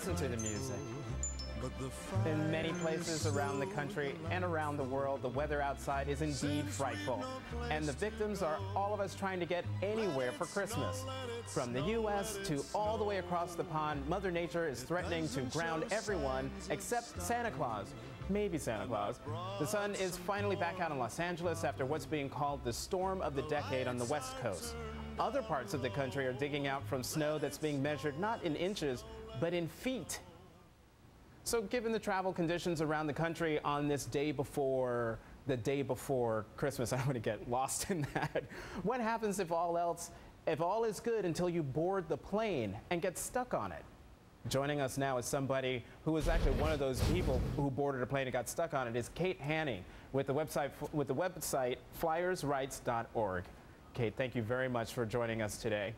Listen to the music. In many places around the country and around the world, the weather outside is indeed frightful. And the victims are all of us trying to get anywhere for Christmas. From the U.S. to all the way across the pond, Mother Nature is threatening to ground everyone except Santa Claus. Maybe Santa Claus. The sun is finally back out in Los Angeles after what's being called the storm of the decade on the West Coast. Other parts of the country are digging out from snow that's being measured not in inches, but in feet. So given the travel conditions around the country on this day before Christmas, I want to get lost in that. What happens if all is good until you board the plane and get stuck on it? Joining us now is somebody who was actually one of those people who boarded a plane and got stuck on it, is Kate Hanni with the website flyersrights.org. Kate, thank you very much for joining us today.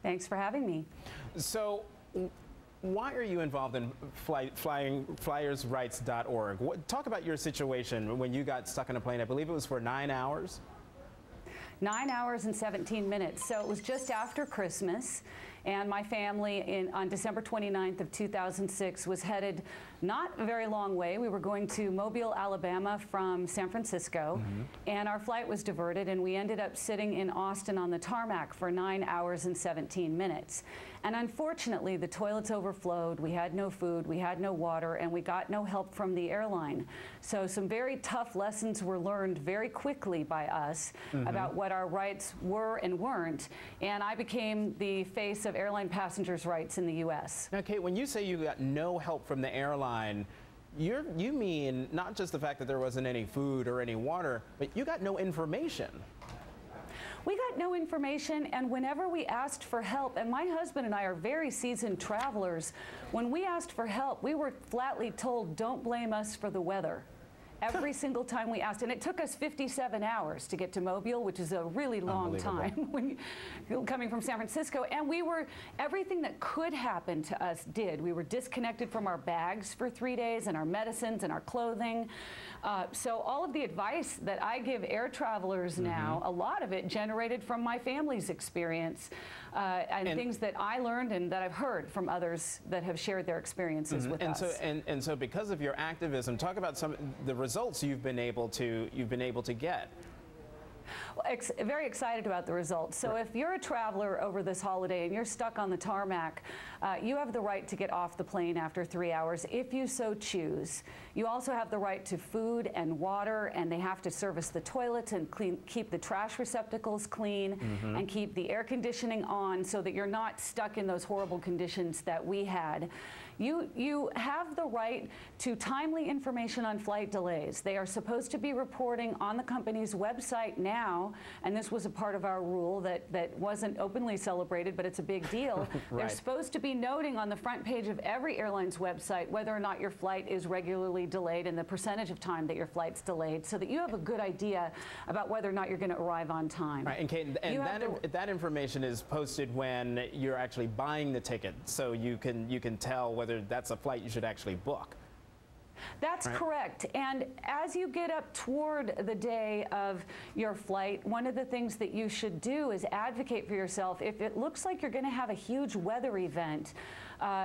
Thanks for having me. So, why are you involved in flyersrights.org? Talk about your situation when you got stuck on a plane. I believe it was for 9 hours. 9 hours and 17 minutes. So it was just after Christmas, and my family on December 29th of 2006 was headed not a very long way. We were going to Mobile, Alabama from San Francisco, and our flight was diverted, and we ended up sitting in Austin on the tarmac for 9 hours and 17 minutes. And unfortunately, the toilets overflowed, we had no food, we had no water, and we got no help from the airline. So some very tough lessons were learned very quickly by us about what our rights were and weren't, and I became the face of airline passengers' rights in the U.S. Now, Kate, when you say you got no help from the airline, you mean not just the fact that there wasn't any food or any water, but you got no information. We got no information, and whenever we asked for help, and my husband and I are very seasoned travelers, when we asked for help, we were flatly told, don't blame us for the weather. Every single time we asked, and it took us 57 hours to get to Mobile, which is a really long time when coming from San Francisco, and everything that could happen to us did. We were disconnected from our bags for 3 days and our medicines and our clothing. So all of the advice that I give air travelers now, a lot of it generated from my family's experience and things that I learned and that I've heard from others that have shared their experiences with us. And so because of your activism, talk about some of the results you've been able to get. Well, very excited about the results. So if you're a traveler over this holiday and you're stuck on the tarmac, you have the right to get off the plane after 3 hours if you so choose. You also have the right to food and water, and they have to service the toilets and keep the trash receptacles clean and keep the air conditioning on so that you're not stuck in those horrible conditions that we had. You have the right to timely information on flight delays. They are supposed to be reporting on the company's website now, and this was a part of our rule that wasn't openly celebrated, but it's a big deal. They're supposed to be noting on the front page of every airline's website whether or not your flight is regularly delayed and the percentage of time that your flight's delayed, so that you have a good idea about whether or not you're going to arrive on time. Right, and Kate, that information is posted when you're actually buying the ticket, so you can tell whether that's a flight you should actually book. That's correct. And as you get up toward the day of your flight, one of the things that you should do is advocate for yourself. If it looks like you're going to have a huge weather event,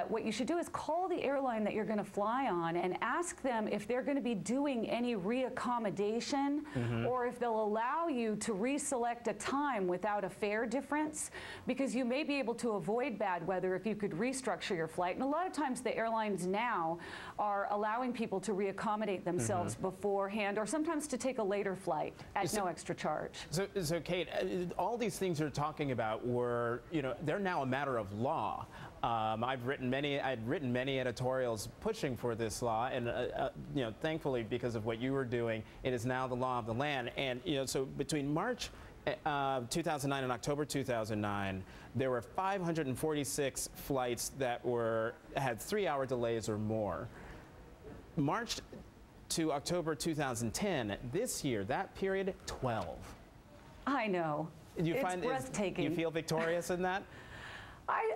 what you should do is call the airline that you're going to fly on and ask them if they're going to be doing any reaccommodation or if they'll allow you to reselect a time without a fare difference, because you may be able to avoid bad weather if you could restructure your flight. And a lot of times the airlines now are allowing people to reaccommodate themselves beforehand, or sometimes to take a later flight at no extra charge. So Kate, all these things you're talking about were, they're now a matter of law. I'd written many editorials pushing for this law, and thankfully, because of what you were doing, it is now the law of the land. And so between March 2009 and October 2009, there were 546 flights that had 3-hour delays or more. March to October 2010, this year, that period, 12. I know. It's breathtaking. You feel victorious in that?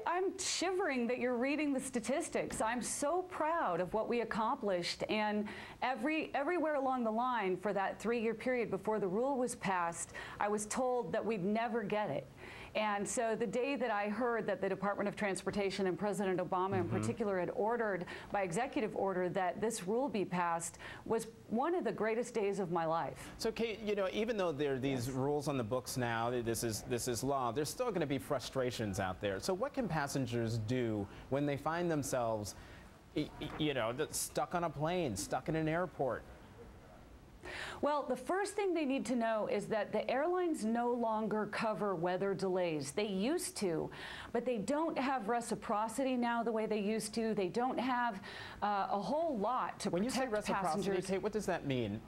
I'm shivering that you're reading the statistics. I'm so proud of what we accomplished, and everywhere along the line for that 3-year period before the rule was passed, I was told that we'd never get it. And so the day that I heard that the Department of Transportation and President Obama in particular had ordered by executive order that this rule be passed was one of the greatest days of my life. So Kate, you know, even though there are these rules on the books now, this is law, there's still going to be frustrations out there. So what can passengers do when they find themselves, you know, stuck on a plane, stuck in an airport? Well, the first thing they need to know is that the airlines no longer cover weather delays. They used to, but they don't have reciprocity now the way they used to. They don't have a whole lot to protect passengers. When you say reciprocity, Kate, what does that mean?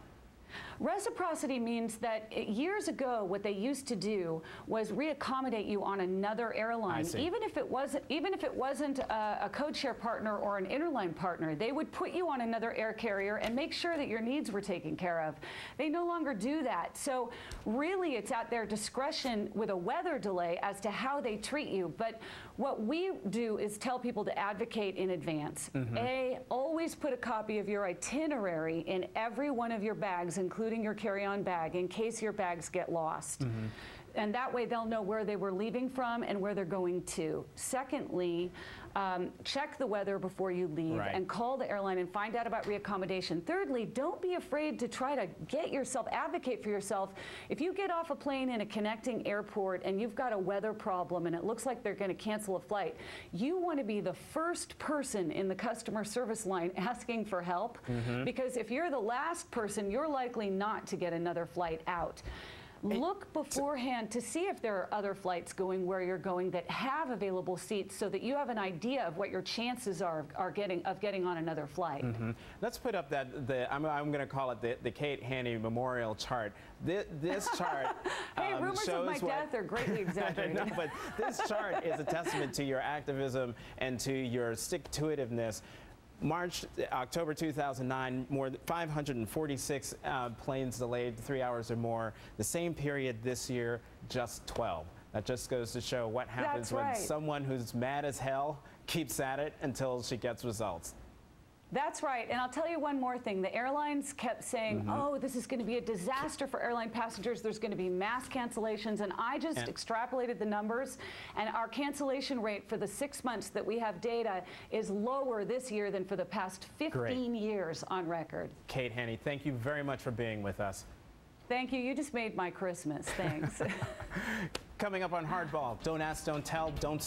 Reciprocity means that years ago, what they used to do was reaccommodate you on another airline, even if it wasn't a code-share partner or an interline partner. They would put you on another air carrier and make sure that your needs were taken care of. They no longer do that. So really, it's at their discretion with a weather delay as to how they treat you. But what we do is tell people to advocate in advance. Always put a copy of your itinerary in every one of your bags, including your carry-on bag, in case your bags get lost. And that way they'll know where they were leaving from and where they're going to. Secondly, check the weather before you leave and call the airline and find out about reaccommodation. Thirdly, don't be afraid to try to get yourself, advocate for yourself. If you get off a plane in a connecting airport and you've got a weather problem and it looks like they're going to cancel a flight, you want to be the first person in the customer service line asking for help, because if you're the last person, you're likely not to get another flight out. Look beforehand to see if there are other flights going where you're going that have available seats, so that you have an idea of what your chances are getting on another flight. Let's put up that I'm going to call it the Kate Hanni Memorial Chart. This chart hey, rumors of my death are greatly exaggerated. No, but this chart is a testament to your activism and to your stick-to-itiveness. October 2009, more than 546 planes delayed 3 hours or more. The same period this year, just 12. That just goes to show what happens when someone who's mad as hell keeps at it until she gets results. That's right. And I'll tell you one more thing. The airlines kept saying, oh, this is going to be a disaster for airline passengers. There's going to be mass cancellations. And I just extrapolated the numbers. And our cancellation rate for the 6 months that we have data is lower this year than for the past 15 years on record. Kate Hanni, thank you very much for being with us. Thank you. You just made my Christmas. Thanks. Coming up on Hardball, don't ask, don't tell, don't